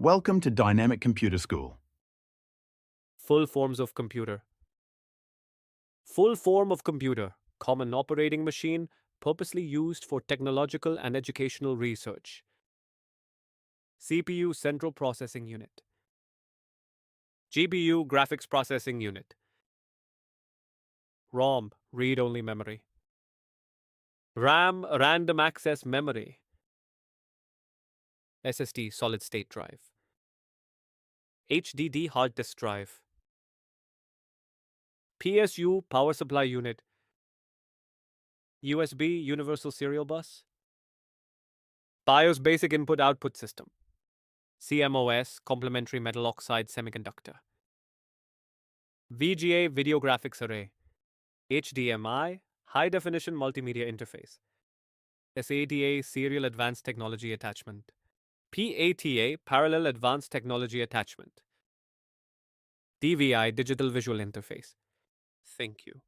Welcome to Dynamic Computer School. Full forms of computer. Full form of computer. Common operating machine, purposely used for technological and educational research. CPU Central Processing Unit. GPU Graphics Processing Unit. ROM Read-only memory. RAM Random Access Memory. SSD Solid State Drive. HDD Hard Disk Drive. PSU Power Supply Unit. USB Universal Serial Bus. BIOS Basic Input Output System. CMOS Complementary Metal Oxide Semiconductor. VGA Video Graphics Array. HDMI High Definition Multimedia Interface. SATA Serial Advanced Technology Attachment. PATA Parallel Advanced Technology Attachment. DVI Digital Visual Interface. Thank you.